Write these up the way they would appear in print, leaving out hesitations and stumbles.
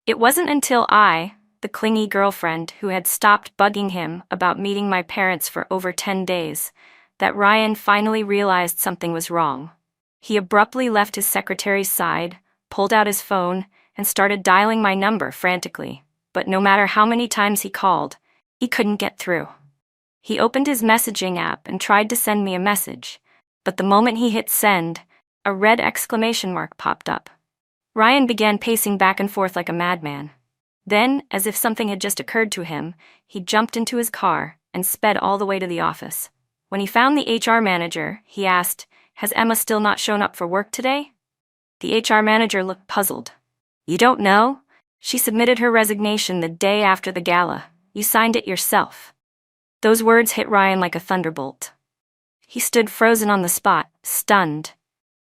It wasn't until I, the clingy girlfriend who had stopped bugging him about meeting my parents for over 10 days, that Ryan finally realized something was wrong. He abruptly left his secretary's side, pulled out his phone, and started dialing my number frantically. But no matter how many times he called, he couldn't get through. He opened his messaging app and tried to send me a message, but the moment he hit send, a red exclamation mark popped up. Ryan began pacing back and forth like a madman. Then, as if something had just occurred to him, he jumped into his car and sped all the way to the office. When he found the HR manager, he asked, "Has Emma still not shown up for work today?" The HR manager looked puzzled. "You don't know? She submitted her resignation the day after the gala. You signed it yourself." Those words hit Ryan like a thunderbolt. He stood frozen on the spot, stunned.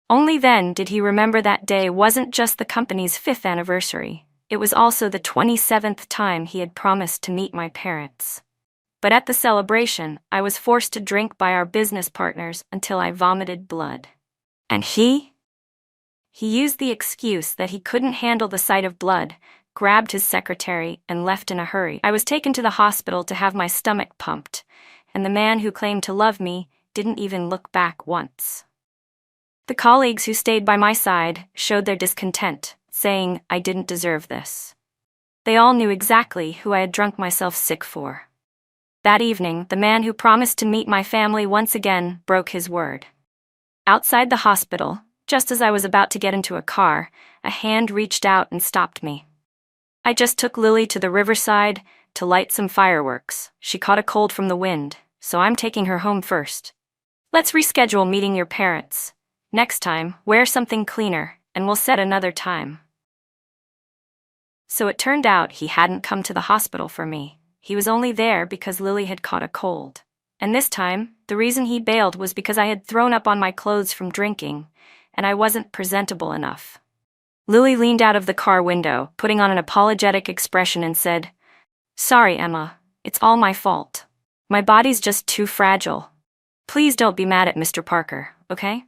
Only then did he remember that day wasn't just the company's 5th anniversary, it was also the 27th time he had promised to meet my parents. But at the celebration, I was forced to drink by our business partners until I vomited blood. And he used the excuse that he couldn't handle the sight of blood, grabbed his secretary, and left in a hurry. I was taken to the hospital to have my stomach pumped, and the man who claimed to love me didn't even look back once. The colleagues who stayed by my side showed their discontent, saying I didn't deserve this. They all knew exactly who I had drunk myself sick for. That evening, the man who promised to meet my family once again broke his word. Outside the hospital, just as I was about to get into a car, a hand reached out and stopped me. I just took Lily to the riverside to light some fireworks. She caught a cold from the wind, so I'm taking her home first. Let's reschedule meeting your parents. Next time, wear something cleaner, and we'll set another time. So it turned out he hadn't come to the hospital for me. He was only there because Lily had caught a cold. And this time, the reason he bailed was because I had thrown up on my clothes from drinking, and I wasn't presentable enough. Lily leaned out of the car window, putting on an apologetic expression, and said, "Sorry, Emma, it's all my fault. My body's just too fragile. Please don't be mad at Mr. Parker, okay?"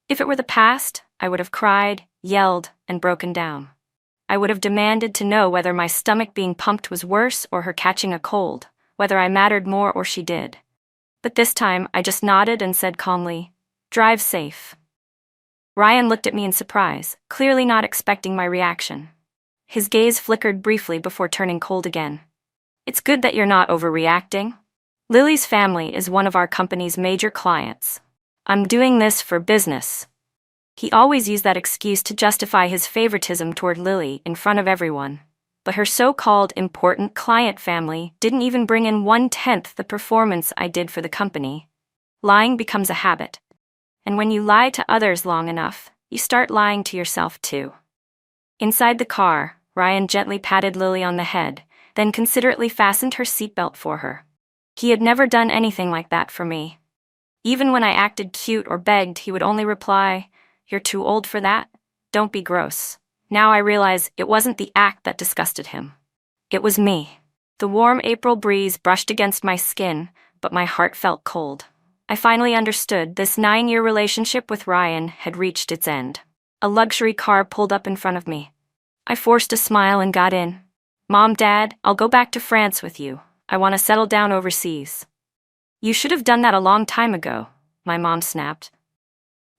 If it were the past, I would have cried, yelled, and broken down. I would have demanded to know whether my stomach being pumped was worse or her catching a cold, whether I mattered more or she did. But this time, I just nodded and said calmly, "Drive safe." Ryan looked at me in surprise, clearly not expecting my reaction. His gaze flickered briefly before turning cold again. "It's good that you're not overreacting. Lily's family is one of our company's major clients. I'm doing this for business." He always used that excuse to justify his favoritism toward Lily in front of everyone. But her so-called important client family didn't even bring in 1/10 the performance I did for the company. Lying becomes a habit. And when you lie to others long enough, you start lying to yourself too. Inside the car, Ryan gently patted Lily on the head, then considerately fastened her seatbelt for her. He had never done anything like that for me. Even when I acted cute or begged, he would only reply, "You're too old for that? Don't be gross." Now I realize it wasn't the act that disgusted him. It was me. The warm April breeze brushed against my skin, but my heart felt cold. I finally understood this 9-year relationship with Ryan had reached its end. A luxury car pulled up in front of me. I forced a smile and got in. "Mom, Dad, I'll go back to France with you. I want to settle down overseas." "You should have done that a long time ago," my mom snapped.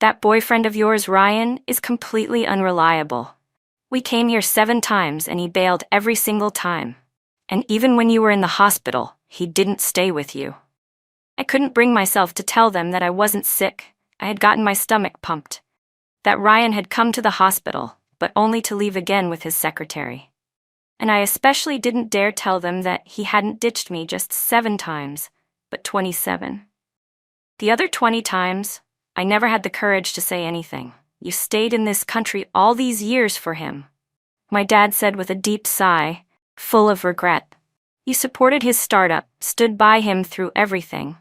"That boyfriend of yours, Ryan, is completely unreliable. We came here 7 times and he bailed every single time. And even when you were in the hospital, he didn't stay with you." I couldn't bring myself to tell them that I wasn't sick. I had gotten my stomach pumped. That Ryan had come to the hospital, but only to leave again with his secretary. And I especially didn't dare tell them that he hadn't ditched me just 7 times, but 27. The other 20 times, I never had the courage to say anything. "You stayed in this country all these years for him," my dad said with a deep sigh, full of regret. "You supported his startup, stood by him through everything.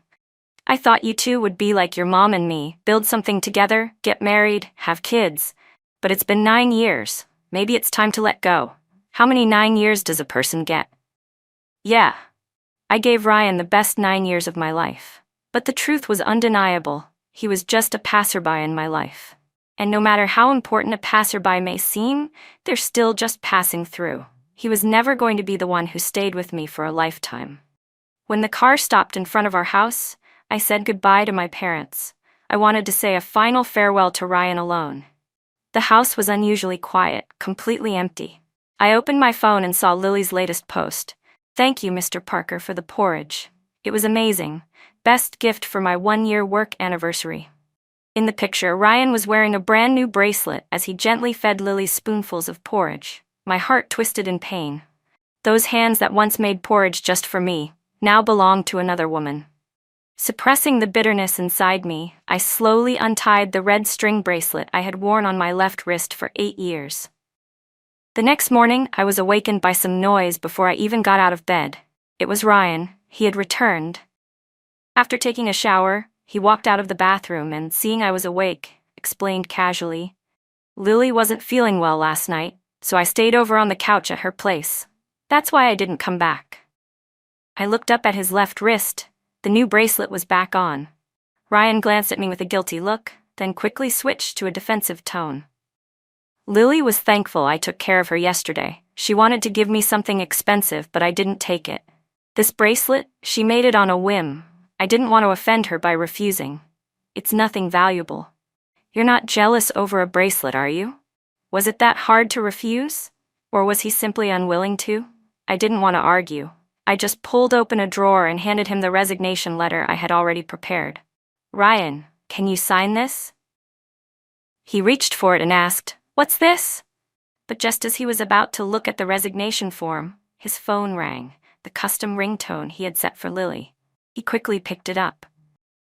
I thought you two would be like your mom and me, build something together, get married, have kids. But it's been 9 years. Maybe it's time to let go. How many 9 years does a person get?" Yeah, I gave Ryan the best 9 years of my life. But the truth was undeniable. He was just a passerby in my life. And no matter how important a passerby may seem, they're still just passing through. He was never going to be the one who stayed with me for a lifetime. When the car stopped in front of our house, I said goodbye to my parents. I wanted to say a final farewell to Ryan alone. The house was unusually quiet, completely empty. I opened my phone and saw Lily's latest post. "Thank you, Mr. Parker, for the porridge. It was amazing. Best gift for my 1-year work anniversary." In the picture, Ryan was wearing a brand new bracelet as he gently fed Lily spoonfuls of porridge. My heart twisted in pain. Those hands that once made porridge just for me now belonged to another woman. Suppressing the bitterness inside me, I slowly untied the red string bracelet I had worn on my left wrist for 8 years. The next morning, I was awakened by some noise before I even got out of bed. It was Ryan. He had returned. After taking a shower, he walked out of the bathroom and, seeing I was awake, explained casually, "Lily wasn't feeling well last night, so I stayed over on the couch at her place. That's why I didn't come back." I looked up at his left wrist. The new bracelet was back on. Ryan glanced at me with a guilty look, then quickly switched to a defensive tone. "Lily was thankful I took care of her yesterday. She wanted to give me something expensive, but I didn't take it. This bracelet, she made it on a whim. I didn't want to offend her by refusing. It's nothing valuable." "You're not jealous over a bracelet, are you? Was it that hard to refuse? Or was he simply unwilling to?" I didn't want to argue. I just pulled open a drawer and handed him the resignation letter I had already prepared. "Ryan, can you sign this?" He reached for it and asked, "What's this?" But just as he was about to look at the resignation form, his phone rang, the custom ringtone he had set for Lily. He quickly picked it up.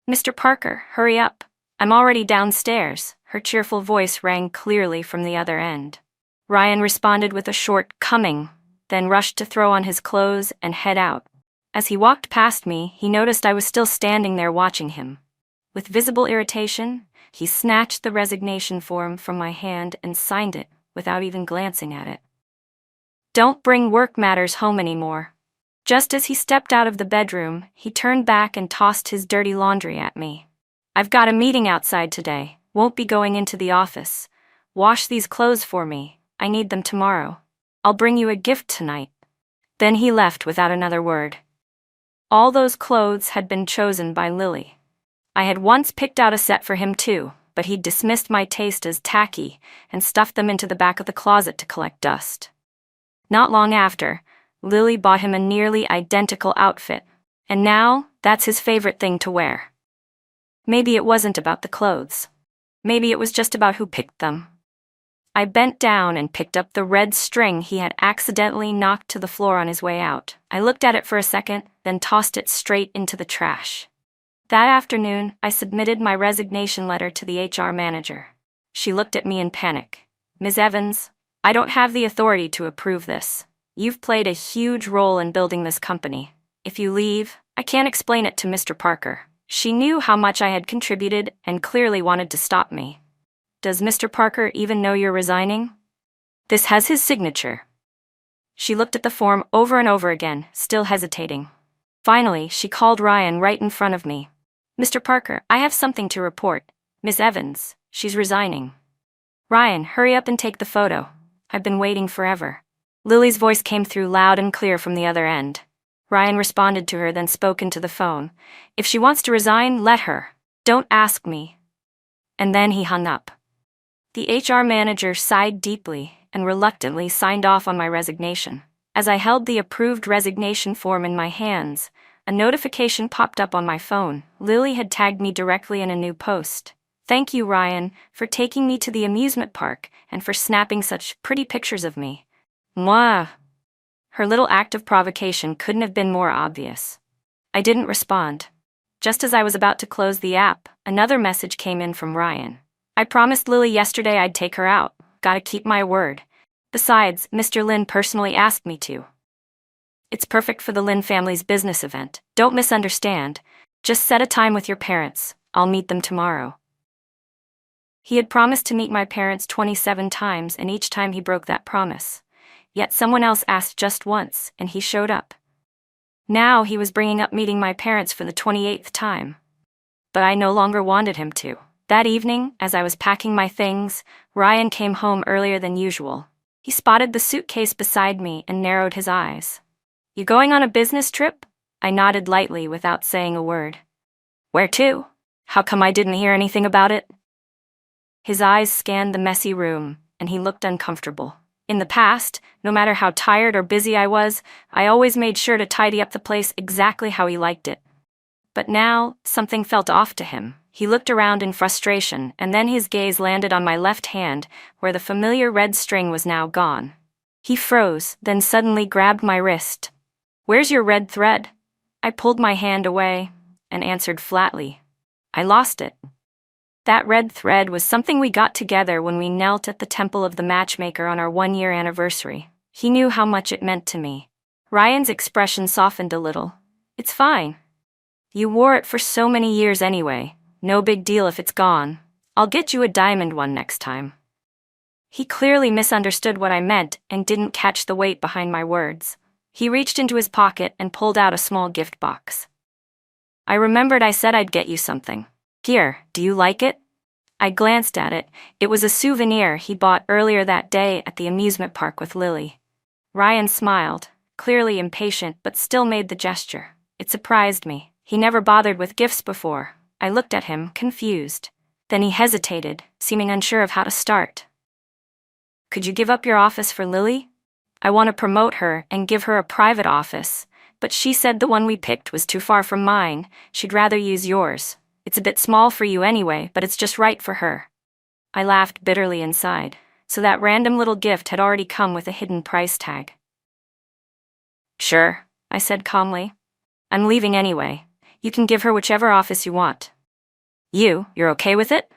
"Mr. Parker, hurry up. I'm already downstairs." Her cheerful voice rang clearly from the other end. Ryan responded with a short "coming," then rushed to throw on his clothes and head out. As he walked past me, he noticed I was still standing there watching him. With visible irritation, he snatched the resignation form from my hand and signed it without even glancing at it. "Don't bring work matters home anymore." Just as he stepped out of the bedroom, he turned back and tossed his dirty laundry at me. "I've got a meeting outside today. Won't be going into the office. Wash these clothes for me. I need them tomorrow. I'll bring you a gift tonight." Then he left without another word. All those clothes had been chosen by Lily. I had once picked out a set for him too, but he'd dismissed my taste as tacky and stuffed them into the back of the closet to collect dust. Not long after, Lily bought him a nearly identical outfit, and now that's his favorite thing to wear. Maybe it wasn't about the clothes. Maybe it was just about who picked them. I bent down and picked up the red string he had accidentally knocked to the floor on his way out. I looked at it for a second, then tossed it straight into the trash. That afternoon, I submitted my resignation letter to the HR manager. She looked at me in panic. "Ms. Evans, I don't have the authority to approve this. You've played a huge role in building this company. If you leave, I can't explain it to Mr. Parker." She knew how much I had contributed and clearly wanted to stop me. "Does Mr. Parker even know you're resigning? This has his signature." She looked at the form over and over again, still hesitating. Finally, she called Ryan right in front of me. "Mr. Parker, I have something to report. Miss Evans, she's resigning." "Ryan, hurry up and take the photo. I've been waiting forever." Lily's voice came through loud and clear from the other end. Ryan responded to her, then spoke into the phone. "If she wants to resign, let her. Don't ask me." And then he hung up. The HR manager sighed deeply and reluctantly signed off on my resignation. As I held the approved resignation form in my hands, a notification popped up on my phone. Lily had tagged me directly in a new post. "Thank you, Ryan, for taking me to the amusement park and for snapping such pretty pictures of me. Mwah." Her little act of provocation couldn't have been more obvious. I didn't respond. Just as I was about to close the app, another message came in from Ryan. "I promised Lily yesterday I'd take her out. Gotta keep my word. Besides, Mr. Lin personally asked me to. It's perfect for the Lin family's business event. Don't misunderstand. Just set a time with your parents. I'll meet them tomorrow." He had promised to meet my parents 27 times, and each time he broke that promise. Yet someone else asked just once, and he showed up. Now he was bringing up meeting my parents for the 28th time. But I no longer wanted him to. That evening, as I was packing my things, Ryan came home earlier than usual. He spotted the suitcase beside me and narrowed his eyes. "You going on a business trip?" I nodded lightly without saying a word. "Where to? How come I didn't hear anything about it?" His eyes scanned the messy room, and he looked uncomfortable. In the past, no matter how tired or busy I was, I always made sure to tidy up the place exactly how he liked it. But now, something felt off to him. He looked around in frustration, and then his gaze landed on my left hand, where the familiar red string was now gone. He froze, then suddenly grabbed my wrist. "Where's your red thread?" I pulled my hand away and answered flatly, "I lost it." That red thread was something we got together when we knelt at the temple of the matchmaker on our 1-year anniversary. He knew how much it meant to me. Ryan's expression softened a little. "It's fine. You wore it for so many years anyway. No big deal if it's gone. I'll get you a diamond one next time." He clearly misunderstood what I meant and didn't catch the weight behind my words. He reached into his pocket and pulled out a small gift box. "I remembered I said I'd get you something. Here, do you like it?" I glanced at it. It was a souvenir he bought earlier that day at the amusement park with Lily. Ryan smiled, clearly impatient but still made the gesture. It surprised me. He never bothered with gifts before. I looked at him, confused. Then he hesitated, seeming unsure of how to start. "Could you give up your office for Lily? I want to promote her and give her a private office, but she said the one we picked was too far from mine. She'd rather use yours. It's a bit small for you anyway, but it's just right for her." I laughed bitterly inside. So that random little gift had already come with a hidden price tag. "Sure," I said calmly. "I'm leaving anyway. You can give her whichever office you want." You're okay with it?"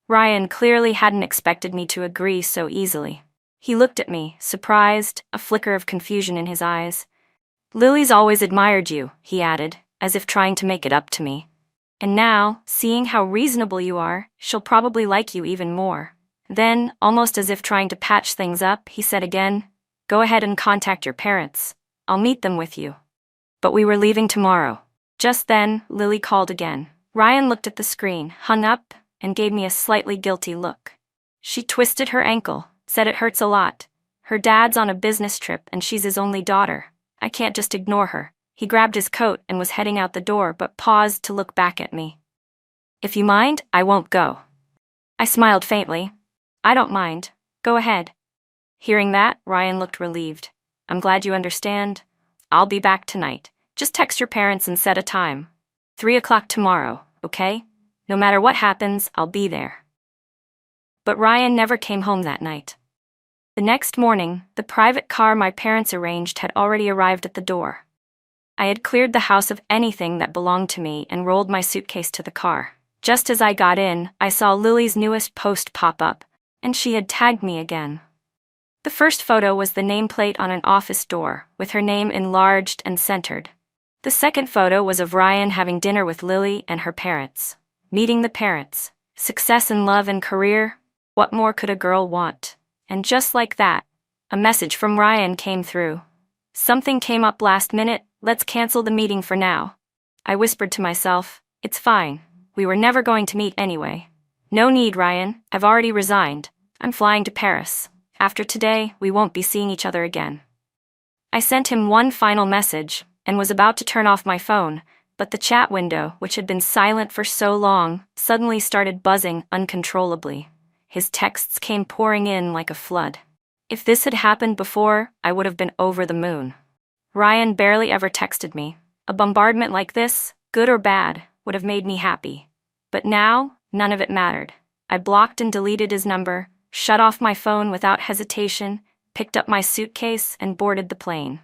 Ryan clearly hadn't expected me to agree so easily. He looked at me, surprised, a flicker of confusion in his eyes. "Lily's always admired you," he added, as if trying to make it up to me. "And now, seeing how reasonable you are, she'll probably like you even more." Then, almost as if trying to patch things up, he said again, "Go ahead and contact your parents. I'll meet them with you." But we were leaving tomorrow. Just then, Lily called again. Ryan looked at the screen, hung up, and gave me a slightly guilty look. She twisted her ankle, said it hurts a lot. Her dad's on a business trip and she's his only daughter. I can't just ignore her. He grabbed his coat and was heading out the door but paused to look back at me. "If you mind, I won't go." I smiled faintly. "I don't mind. Go ahead." Hearing that, Ryan looked relieved. "I'm glad you understand. I'll be back tonight. Just text your parents and set a time. 3 o'clock tomorrow, okay? No matter what happens, I'll be there." But Ryan never came home that night. The next morning, the private car my parents arranged had already arrived at the door. I had cleared the house of anything that belonged to me and rolled my suitcase to the car. Just as I got in, I saw Lily's newest post pop up, and she had tagged me again. The first photo was the nameplate on an office door, with her name enlarged and centered. The second photo was of Ryan having dinner with Lily and her parents. Meeting the parents. Success in love and career. What more could a girl want? And just like that, a message from Ryan came through. "Something came up last minute, let's cancel the meeting for now." I whispered to myself, "It's fine. We were never going to meet anyway. No need, Ryan, I've already resigned. I'm flying to Paris. After today, we won't be seeing each other again." I sent him one final message, and was about to turn off my phone, but the chat window, which had been silent for so long, suddenly started buzzing uncontrollably. His texts came pouring in like a flood. If this had happened before, I would have been over the moon. Ryan barely ever texted me. A bombardment like this, good or bad, would have made me happy. But now, none of it mattered. I blocked and deleted his number, shut off my phone without hesitation, picked up my suitcase, and boarded the plane.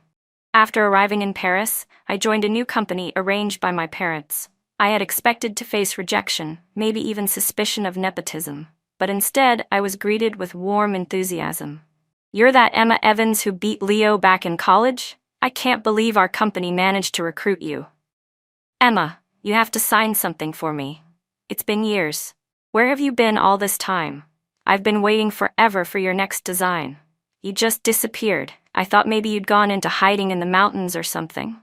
After arriving in Paris, I joined a new company arranged by my parents. I had expected to face rejection, maybe even suspicion of nepotism. But instead, I was greeted with warm enthusiasm. "You're that Emma Evans who beat Leo back in college? I can't believe our company managed to recruit you. Emma, you have to sign something for me. It's been years. Where have you been all this time? I've been waiting forever for your next design. You just disappeared. I thought maybe you'd gone into hiding in the mountains or something."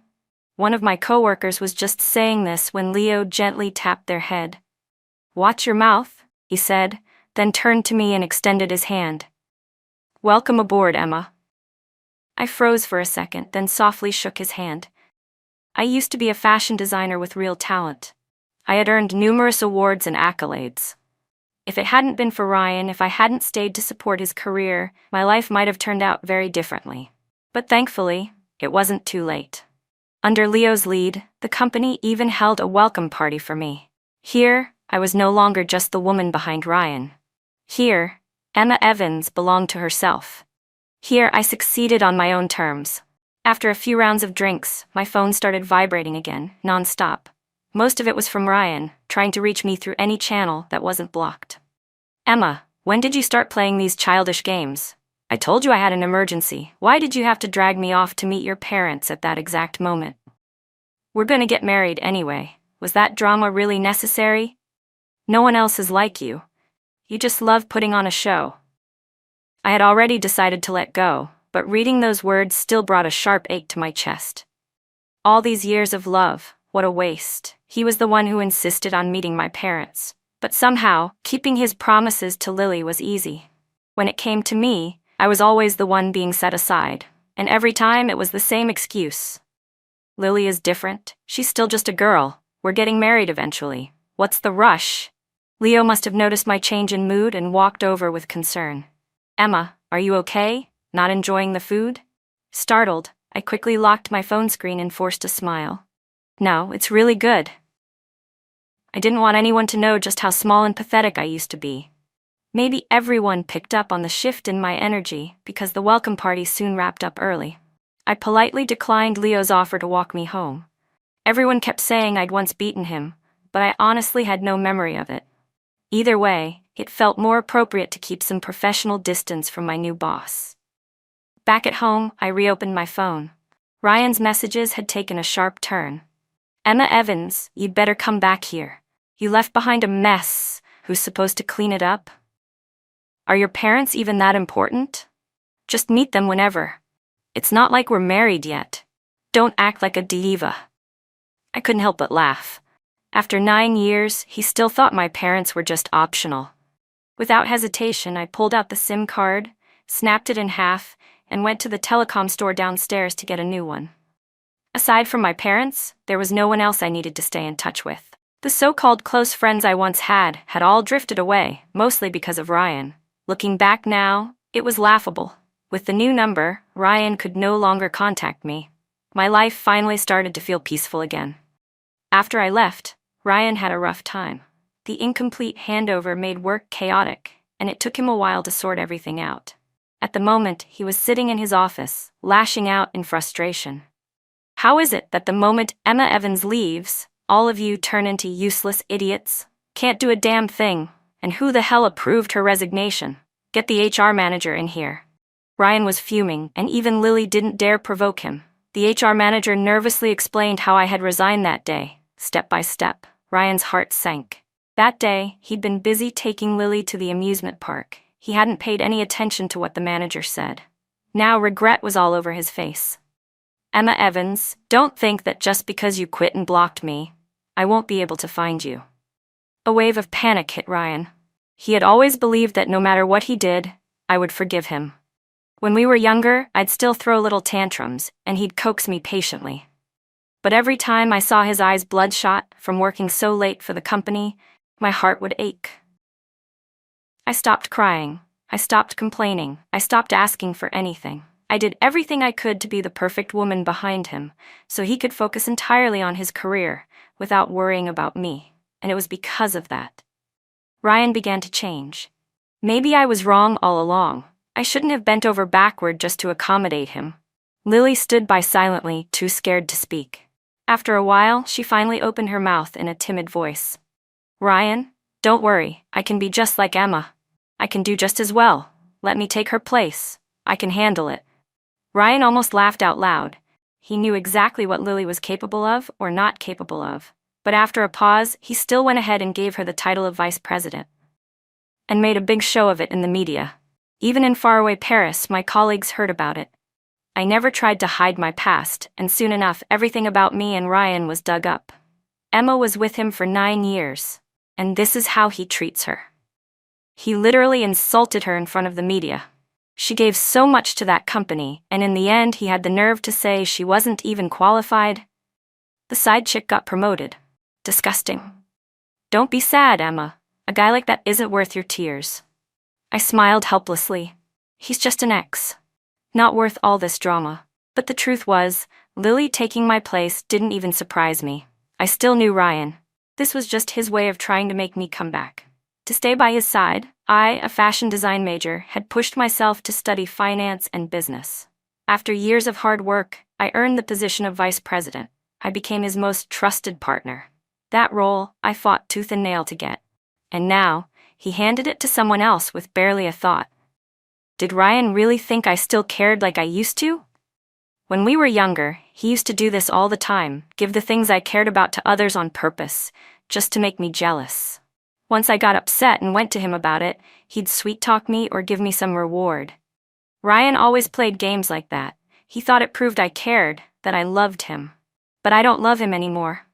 One of my coworkers was just saying this when Leo gently tapped their head. "Watch your mouth," he said, then turned to me and extended his hand. "Welcome aboard, Emma." I froze for a second, then softly shook his hand. I used to be a fashion designer with real talent. I had earned numerous awards and accolades. If it hadn't been for Ryan, if I hadn't stayed to support his career, my life might have turned out very differently. But thankfully, it wasn't too late. Under Leo's lead, the company even held a welcome party for me. Here, I was no longer just the woman behind Ryan. Here, Emma Evans belonged to herself. Here, I succeeded on my own terms. After a few rounds of drinks, my phone started vibrating again, non-stop. Most of it was from Ryan, trying to reach me through any channel that wasn't blocked. "Emma, when did you start playing these childish games? I told you I had an emergency. Why did you have to drag me off to meet your parents at that exact moment? We're gonna get married anyway. Was that drama really necessary? No one else is like you. You just love putting on a show." I had already decided to let go, but reading those words still brought a sharp ache to my chest. All these years of love, what a waste. He was the one who insisted on meeting my parents. But somehow, keeping his promises to Lily was easy. When it came to me, I was always the one being set aside, and every time it was the same excuse. "Lily is different. She's still just a girl. We're getting married eventually. What's the rush?" Leo must have noticed my change in mood and walked over with concern. "Emma, are you okay? Not enjoying the food?" Startled, I quickly locked my phone screen and forced a smile. "No, it's really good." I didn't want anyone to know just how small and pathetic I used to be. Maybe everyone picked up on the shift in my energy because the welcome party soon wrapped up early. I politely declined Leo's offer to walk me home. Everyone kept saying I'd once beaten him, but I honestly had no memory of it. Either way, it felt more appropriate to keep some professional distance from my new boss. Back at home, I reopened my phone. Ryan's messages had taken a sharp turn. "Emma Evans, you'd better come back here. You left behind a mess. Who's supposed to clean it up? Are your parents even that important? Just meet them whenever. It's not like we're married yet. Don't act like a diva." I couldn't help but laugh. After 9 years, he still thought my parents were just optional. Without hesitation, I pulled out the SIM card, snapped it in half, and went to the telecom store downstairs to get a new one. Aside from my parents, there was no one else I needed to stay in touch with. The so-called close friends I once had all drifted away, mostly because of Ryan. Looking back now, it was laughable. With the new number, Ryan could no longer contact me. My life finally started to feel peaceful again. After I left, Ryan had a rough time. The incomplete handover made work chaotic, and it took him a while to sort everything out. At the moment, he was sitting in his office, lashing out in frustration. "How is it that the moment Emma Evans leaves, all of you turn into useless idiots? Can't do a damn thing. And who the hell approved her resignation? Get the HR manager in here." Ryan was fuming, and even Lily didn't dare provoke him. The HR manager nervously explained how I had resigned that day. Step by step, Ryan's heart sank. That day, he'd been busy taking Lily to the amusement park. He hadn't paid any attention to what the manager said. Now regret was all over his face. "Emma Evans, don't think that just because you quit and blocked me, I won't be able to find you." A wave of panic hit Ryan. He had always believed that no matter what he did, I would forgive him. When we were younger, I'd still throw little tantrums, and he'd coax me patiently. But every time I saw his eyes bloodshot from working so late for the company, my heart would ache. I stopped crying. I stopped complaining. I stopped asking for anything. I did everything I could to be the perfect woman behind him, so he could focus entirely on his career, without worrying about me, and it was because of that. Ryan began to change. Maybe I was wrong all along. I shouldn't have bent over backward just to accommodate him. Lily stood by silently, too scared to speak. After a while, she finally opened her mouth in a timid voice. "Ryan, don't worry, I can be just like Emma. I can do just as well. Let me take her place. I can handle it." Ryan almost laughed out loud. He knew exactly what Lily was capable of or not capable of. But after a pause, he still went ahead and gave her the title of vice president. And made a big show of it in the media. Even in faraway Paris, my colleagues heard about it. I never tried to hide my past, and soon enough everything about me and Ryan was dug up. Emma was with him for 9 years. And this is how he treats her. He literally insulted her in front of the media. She gave so much to that company, and in the end he had the nerve to say she wasn't even qualified. The side chick got promoted. Disgusting. Don't be sad, Emma. A guy like that isn't worth your tears. I smiled helplessly. He's just an ex. Not worth all this drama. But the truth was, Lily taking my place didn't even surprise me. I still knew Ryan. This was just his way of trying to make me come back. To stay by his side, I, a fashion design major, had pushed myself to study finance and business. After years of hard work, I earned the position of vice president. I became his most trusted partner. That role, I fought tooth and nail to get. And now, he handed it to someone else with barely a thought. Did Ryan really think I still cared like I used to? When we were younger, he used to do this all the time, give the things I cared about to others on purpose, just to make me jealous. Once I got upset and went to him about it, he'd sweet-talk me or give me some reward. Ryan always played games like that. He thought it proved I cared, that I loved him. But I don't love him anymore.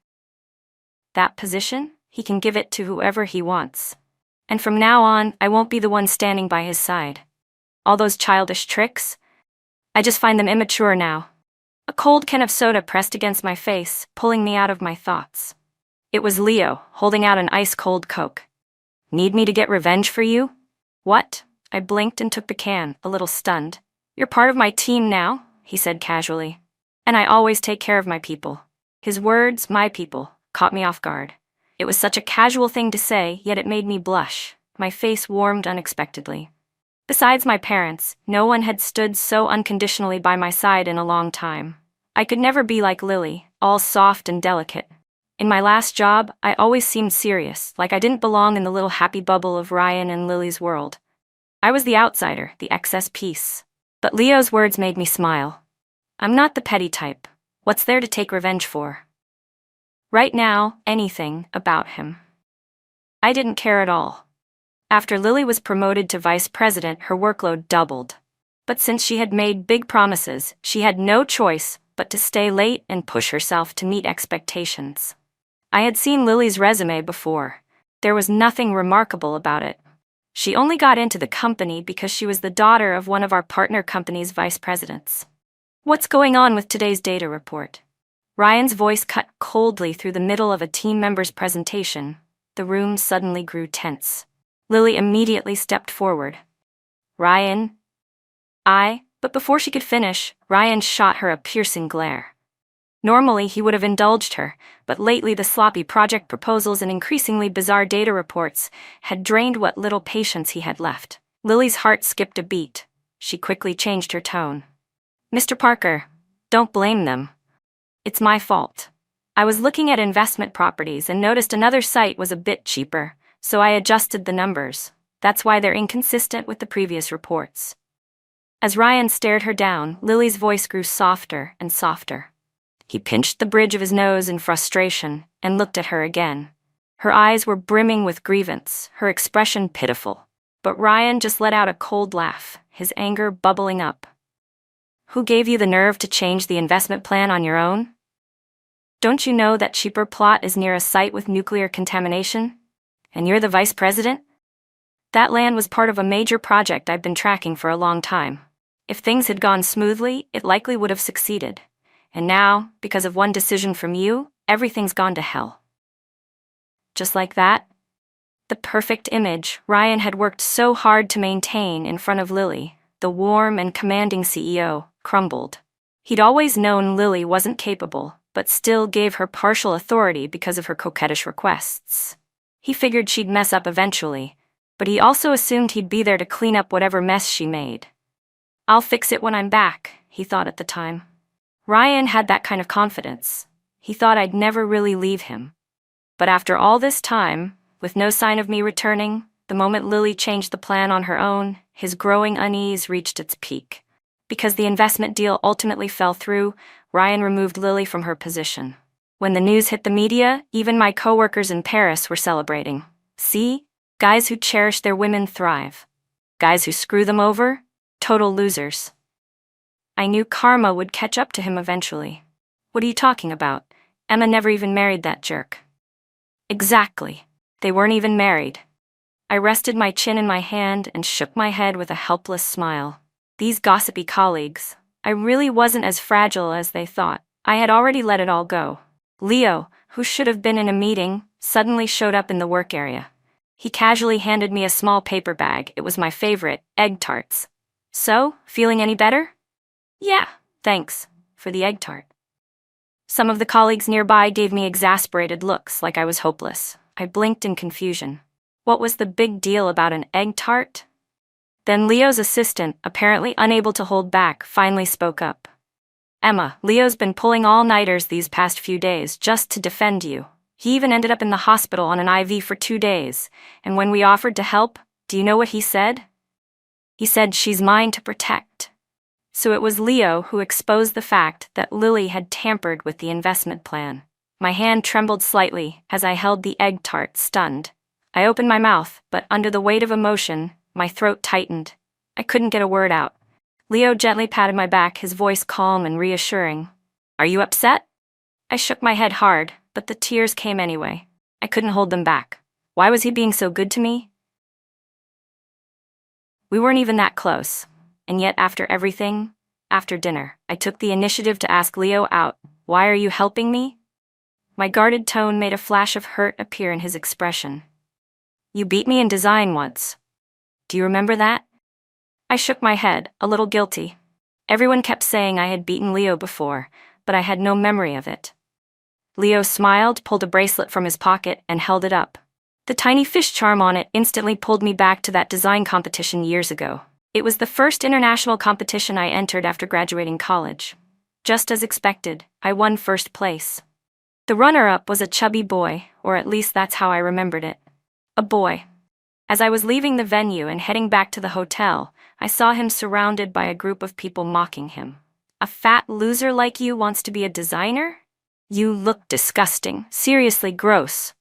That position, he can give it to whoever he wants. And from now on, I won't be the one standing by his side. All those childish tricks, I just find them immature now. A cold can of soda pressed against my face, pulling me out of my thoughts. It was Leo, holding out an ice-cold Coke. Need me to get revenge for you? What? I blinked and took the can, a little stunned. You're part of my team now, he said casually. And I always take care of my people. His words, my people, caught me off guard. It was such a casual thing to say, yet it made me blush. My face warmed unexpectedly. Besides my parents, no one had stood so unconditionally by my side in a long time. I could never be like Lily, all soft and delicate. In my last job, I always seemed serious, like I didn't belong in the little happy bubble of Ryan and Lily's world. I was the outsider, the excess piece. But Leo's words made me smile. I'm not the petty type. What's there to take revenge for? Right now, anything about him. I didn't care at all. After Lily was promoted to vice president, her workload doubled. But since she had made big promises, she had no choice but to stay late and push herself to meet expectations. I had seen Lily's resume before. There was nothing remarkable about it. She only got into the company because she was the daughter of one of our partner company's vice presidents. What's going on with today's data report? Ryan's voice cut coldly through the middle of a team member's presentation. The room suddenly grew tense. Lily immediately stepped forward. Ryan? But before she could finish, Ryan shot her a piercing glare. Normally, he would have indulged her, but lately the sloppy project proposals and increasingly bizarre data reports had drained what little patience he had left. Lily's heart skipped a beat. She quickly changed her tone. Mr. Parker, don't blame them. It's my fault. I was looking at investment properties and noticed another site was a bit cheaper, so I adjusted the numbers. That's why they're inconsistent with the previous reports. As Ryan stared her down, Lily's voice grew softer and softer. He pinched the bridge of his nose in frustration and looked at her again. Her eyes were brimming with grievance, her expression pitiful. But Ryan just let out a cold laugh, his anger bubbling up. Who gave you the nerve to change the investment plan on your own? Don't you know that cheaper plot is near a site with nuclear contamination? And you're the vice president? That land was part of a major project I've been tracking for a long time. If things had gone smoothly, it likely would have succeeded. And now, because of one decision from you, everything's gone to hell. Just like that? The perfect image Ryan had worked so hard to maintain in front of Lily, the warm and commanding CEO, crumbled. He'd always known Lily wasn't capable, but still gave her partial authority because of her coquettish requests. He figured she'd mess up eventually, but he also assumed he'd be there to clean up whatever mess she made. I'll fix it when I'm back, he thought at the time. Ryan had that kind of confidence. He thought I'd never really leave him. But after all this time, with no sign of me returning, the moment Lily changed the plan on her own, his growing unease reached its peak. Because the investment deal ultimately fell through, Ryan removed Lily from her position. When the news hit the media, even my coworkers in Paris were celebrating. See? Guys who cherish their women thrive. Guys who screw them over? Total losers. I knew karma would catch up to him eventually. What are you talking about? Emma never even married that jerk. Exactly. They weren't even married. I rested my chin in my hand and shook my head with a helpless smile. These gossipy colleagues. I really wasn't as fragile as they thought. I had already let it all go. Leo, who should have been in a meeting, suddenly showed up in the work area. He casually handed me a small paper bag. It was my favorite, egg tarts. So, feeling any better? Yeah, thanks, for the egg tart. Some of the colleagues nearby gave me exasperated looks like I was hopeless. I blinked in confusion. What was the big deal about an egg tart? Then Leo's assistant, apparently unable to hold back, finally spoke up. Emma, Leo's been pulling all-nighters these past few days just to defend you. He even ended up in the hospital on an IV for 2 days, and when we offered to help, do you know what he said? He said, "She's mine to protect." So it was Leo who exposed the fact that Lily had tampered with the investment plan. My hand trembled slightly as I held the egg tart, stunned. I opened my mouth, but under the weight of emotion, my throat tightened. I couldn't get a word out. Leo gently patted my back, his voice calm and reassuring. "Are you upset?" I shook my head hard, but the tears came anyway. I couldn't hold them back. Why was he being so good to me? We weren't even that close. And yet after everything, after dinner, I took the initiative to ask Leo out. "Why are you helping me?" My guarded tone made a flash of hurt appear in his expression. "You beat me in design once. Do you remember that?" I shook my head, a little guilty. Everyone kept saying I had beaten Leo before, but I had no memory of it. Leo smiled, pulled a bracelet from his pocket, and held it up. The tiny fish charm on it instantly pulled me back to that design competition years ago. It was the first international competition I entered after graduating college. Just as expected, I won first place. The runner-up was a chubby boy, or at least that's how I remembered it. A boy. As I was leaving the venue and heading back to the hotel, I saw him surrounded by a group of people mocking him. "A fat loser like you wants to be a designer? You look disgusting, seriously gross."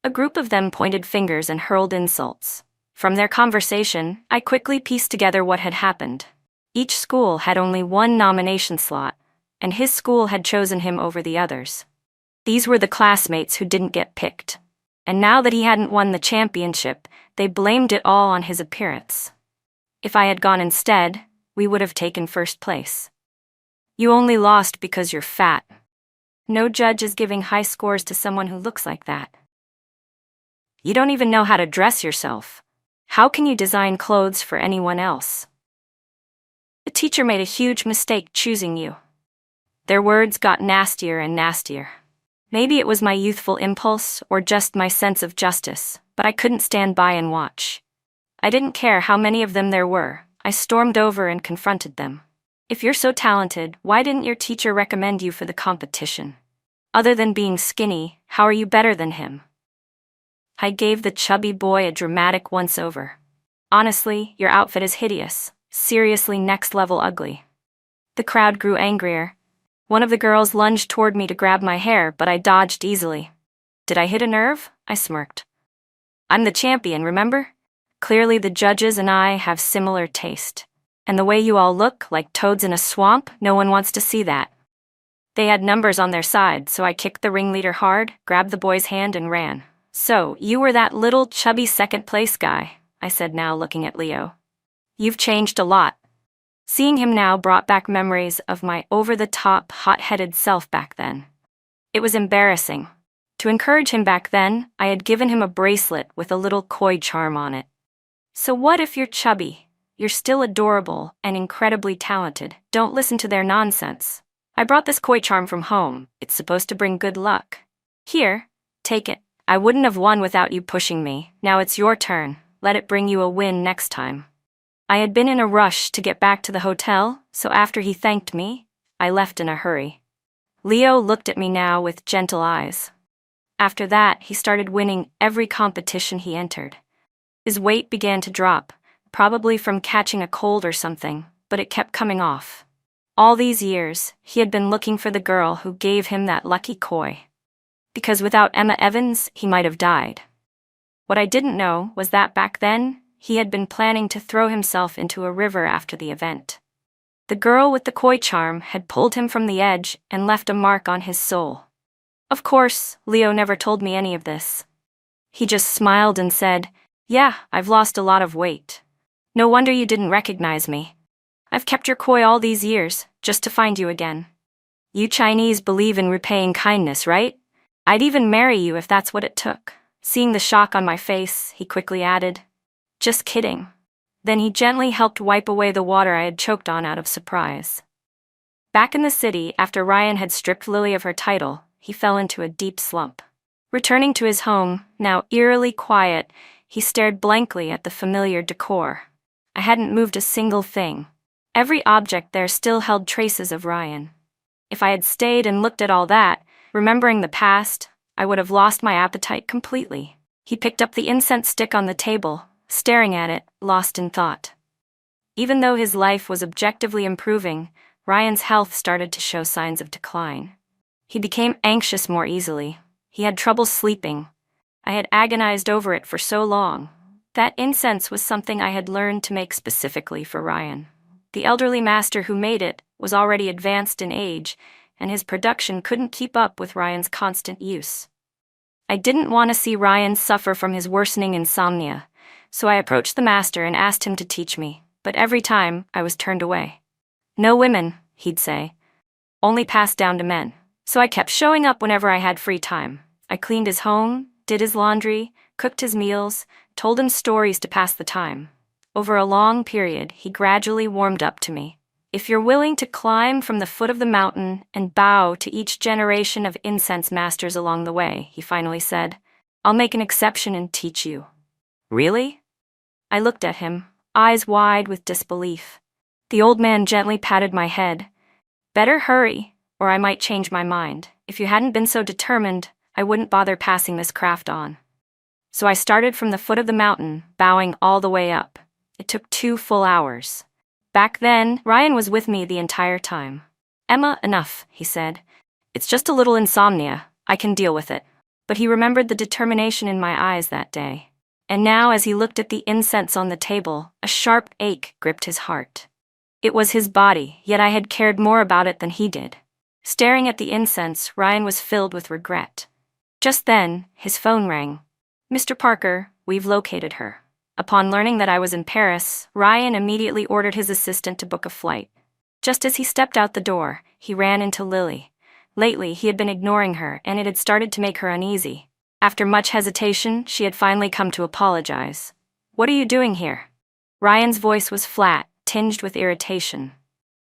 A group of them pointed fingers and hurled insults. From their conversation, I quickly pieced together what had happened. Each school had only one nomination slot, and his school had chosen him over the others. These were the classmates who didn't get picked. And now that he hadn't won the championship, they blamed it all on his appearance. If I had gone instead, we would have taken first place. "You only lost because you're fat. No judge is giving high scores to someone who looks like that. You don't even know how to dress yourself. How can you design clothes for anyone else? The teacher made a huge mistake choosing you." Their words got nastier and nastier. Maybe it was my youthful impulse or just my sense of justice, but I couldn't stand by and watch. I didn't care how many of them there were. I stormed over and confronted them. "If you're so talented, why didn't your teacher recommend you for the competition? Other than being skinny, how are you better than him?" I gave the chubby boy a dramatic once-over. "Honestly, your outfit is hideous. Seriously next-level ugly." The crowd grew angrier. One of the girls lunged toward me to grab my hair, but I dodged easily. "Did I hit a nerve?" I smirked. "I'm the champion, remember? Clearly the judges and I have similar taste. And the way you all look, like toads in a swamp, no one wants to see that." They had numbers on their side, so I kicked the ringleader hard, grabbed the boy's hand, and ran. "So, you were that little chubby second-place guy," I said, now looking at Leo. "You've changed a lot." Seeing him now brought back memories of my over-the-top, hot-headed self back then. It was embarrassing. To encourage him back then, I had given him a bracelet with a little koi charm on it. So what if you're chubby? You're still adorable and incredibly talented. Don't listen to their nonsense. I brought this koi charm from home. It's supposed to bring good luck. Here, take it. I wouldn't have won without you pushing me. Now it's your turn. Let it bring you a win next time. I had been in a rush to get back to the hotel, so after he thanked me, I left in a hurry. Leo looked at me now with gentle eyes. After that, he started winning every competition he entered. His weight began to drop, probably from catching a cold or something, but it kept coming off. All these years, he had been looking for the girl who gave him that lucky koi. Because without Emma Evans, he might have died. What I didn't know was that back then, he had been planning to throw himself into a river after the event. The girl with the koi charm had pulled him from the edge and left a mark on his soul. Of course, Leo never told me any of this. He just smiled and said, "Yeah, I've lost a lot of weight. No wonder you didn't recognize me. I've kept your koi all these years, just to find you again. You Chinese believe in repaying kindness, right? I'd even marry you if that's what it took." Seeing the shock on my face, he quickly added, "Just kidding." Then he gently helped wipe away the water I had choked on out of surprise. Back in the city, after Ryan had stripped Lily of her title, he fell into a deep slump. Returning to his home, now eerily quiet, he stared blankly at the familiar decor. I hadn't moved a single thing. Every object there still held traces of Ryan. If I had stayed and looked at all that, remembering the past, I would have lost my appetite completely. He picked up the incense stick on the table, staring at it, lost in thought. Even though his life was objectively improving, Ryan's health started to show signs of decline. He became anxious more easily. He had trouble sleeping. I had agonized over it for so long. That incense was something I had learned to make specifically for Ryan. The elderly master who made it was already advanced in age, and his production couldn't keep up with Ryan's constant use. I didn't want to see Ryan suffer from his worsening insomnia, so I approached the master and asked him to teach me, but every time I was turned away. "No women," he'd say. "Only passed down to men." So I kept showing up whenever I had free time. I cleaned his home, did his laundry, cooked his meals, told him stories to pass the time. Over a long period, he gradually warmed up to me. "If you're willing to climb from the foot of the mountain and bow to each generation of incense masters along the way," he finally said, "I'll make an exception and teach you." "Really?" I looked at him, eyes wide with disbelief. The old man gently patted my head. "Better hurry, or I might change my mind. If you hadn't been so determined, I wouldn't bother passing this craft on." So I started from the foot of the mountain, bowing all the way up. It took 2 full hours. Back then, Ryan was with me the entire time. "Emma, enough," he said. "It's just a little insomnia. I can deal with it." But he remembered the determination in my eyes that day. And now, as he looked at the incense on the table, a sharp ache gripped his heart. It was his body, yet I had cared more about it than he did. Staring at the incense, Ryan was filled with regret. Just then, his phone rang. "Mr. Parker, we've located her." Upon learning that I was in Paris, Ryan immediately ordered his assistant to book a flight. Just as he stepped out the door, he ran into Lily. Lately, he had been ignoring her, and it had started to make her uneasy. After much hesitation, she had finally come to apologize. "What are you doing here?" Ryan's voice was flat, tinged with irritation.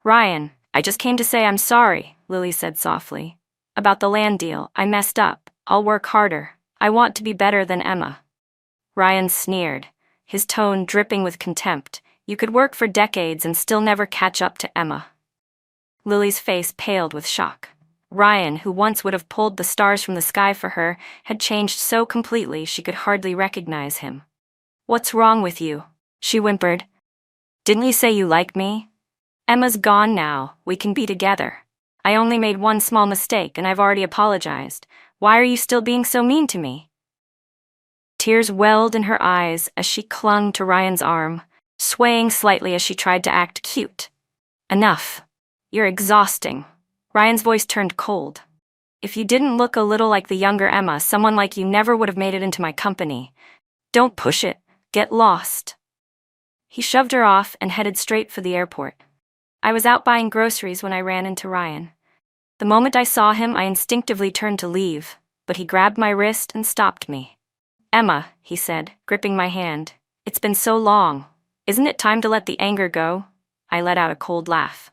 "Ryan, I just came to say I'm sorry," Lily said softly. "About the land deal, I messed up. I'll work harder. I want to be better than Emma." Ryan sneered, his tone dripping with contempt. "You could work for decades and still never catch up to Emma." Lily's face paled with shock. Ryan, who once would have pulled the stars from the sky for her, had changed so completely she could hardly recognize him. "What's wrong with you?" she whimpered. "Didn't you say you like me? Emma's gone now, we can be together. I only made one small mistake and I've already apologized. Why are you still being so mean to me?" Tears welled in her eyes as she clung to Ryan's arm, swaying slightly as she tried to act cute. "Enough. You're exhausting." Ryan's voice turned cold. "If you didn't look a little like the younger Emma, someone like you never would have made it into my company. Don't push it. Get lost." He shoved her off and headed straight for the airport. I was out buying groceries when I ran into Ryan. The moment I saw him, I instinctively turned to leave, but he grabbed my wrist and stopped me. "Emma," he said, gripping my hand, "it's been so long. Isn't it time to let the anger go?" I let out a cold laugh.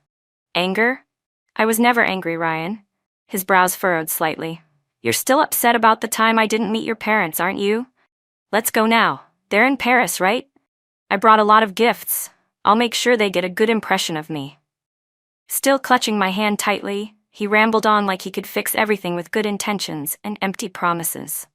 "Anger? I was never angry, Ryan." His brows furrowed slightly. "You're still upset about the time I didn't meet your parents, aren't you? Let's go now. They're in Paris, right? I brought a lot of gifts. I'll make sure they get a good impression of me." Still clutching my hand tightly, he rambled on like he could fix everything with good intentions and empty promises.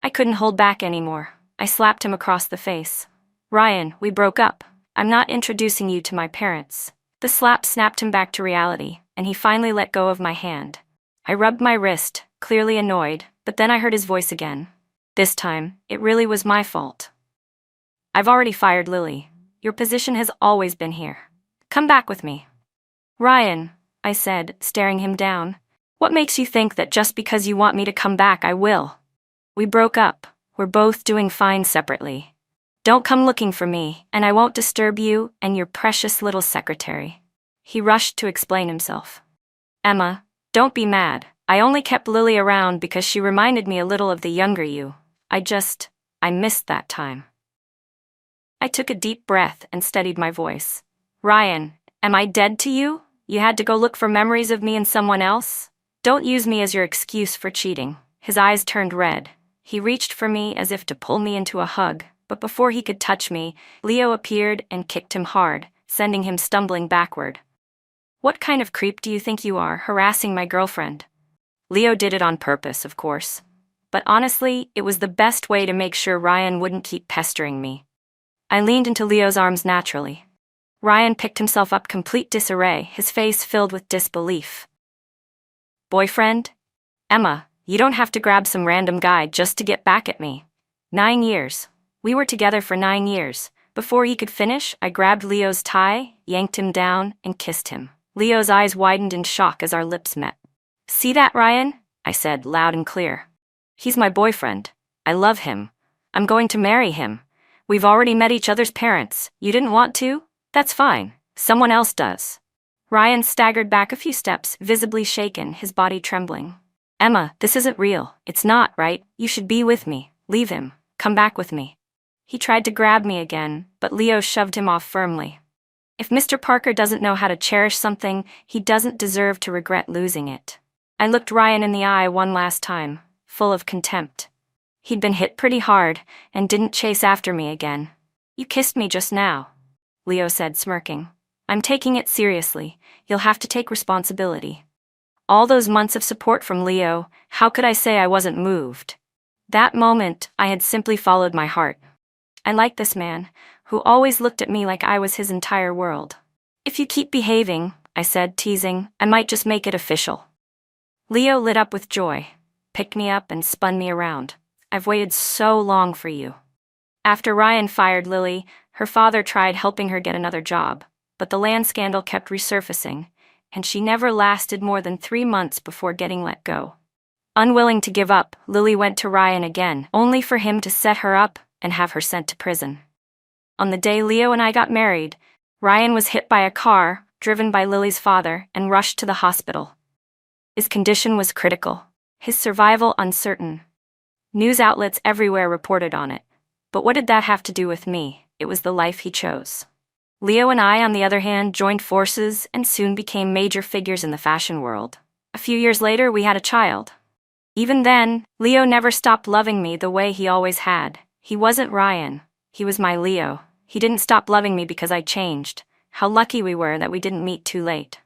I couldn't hold back anymore. I slapped him across the face. "Ryan, we broke up. I'm not introducing you to my parents." The slap snapped him back to reality, and he finally let go of my hand. I rubbed my wrist, clearly annoyed, but then I heard his voice again. This time, it really was my fault. "I've already fired Lily. Your position has always been here. Come back with me." "Ryan," I said, staring him down, "what makes you think that just because you want me to come back I will? We broke up. We're both doing fine separately. Don't come looking for me, and I won't disturb you and your precious little secretary." He rushed to explain himself. "Emma, don't be mad. I only kept Lily around because she reminded me a little of the younger you. I missed that time." I took a deep breath and steadied my voice. "Ryan, am I dead to you? You had to go look for memories of me in someone else? Don't use me as your excuse for cheating." His eyes turned red. He reached for me as if to pull me into a hug, but before he could touch me, Leo appeared and kicked him hard, sending him stumbling backward. "What kind of creep do you think you are, harassing my girlfriend?" Leo did it on purpose, of course. But honestly, it was the best way to make sure Ryan wouldn't keep pestering me. I leaned into Leo's arms naturally. Ryan picked himself up, complete disarray, his face filled with disbelief. "Boyfriend? Emma, you don't have to grab some random guy just to get back at me. 9 years. We were together for 9 years. Before he could finish, I grabbed Leo's tie, yanked him down, and kissed him." Leo's eyes widened in shock as our lips met. "See that, Ryan?" I said, loud and clear. "He's my boyfriend. I love him. I'm going to marry him. We've already met each other's parents. You didn't want to? That's fine. Someone else does." Ryan staggered back a few steps, visibly shaken, his body trembling. "Emma, this isn't real. It's not, right? You should be with me. Leave him. Come back with me." He tried to grab me again, but Leo shoved him off firmly. If Mr. Parker doesn't know how to cherish something, he doesn't deserve to regret losing it. I looked Ryan in the eye one last time, full of contempt. He'd been hit pretty hard, and didn't chase after me again. "You kissed me just now," Leo said, smirking. "I'm taking it seriously. You'll have to take responsibility." All those months of support from Leo, how could I say I wasn't moved? That moment, I had simply followed my heart. I liked this man, who always looked at me like I was his entire world. "If you keep behaving," I said, teasing, "I might just make it official." Leo lit up with joy, picked me up and spun me around. "I've waited so long for you." After Ryan fired Lily, her father tried helping her get another job, but the land scandal kept resurfacing, and she never lasted more than 3 months before getting let go. Unwilling to give up, Lily went to Ryan again, only for him to set her up and have her sent to prison. On the day Leo and I got married, Ryan was hit by a car, driven by Lily's father, and rushed to the hospital. His condition was critical, his survival uncertain. News outlets everywhere reported on it. But what did that have to do with me? It was the life he chose. Leo and I, on the other hand, joined forces and soon became major figures in the fashion world. A few years later, we had a child. Even then, Leo never stopped loving me the way he always had. He wasn't Ryan. He was my Leo. He didn't stop loving me because I changed. How lucky we were that we didn't meet too late.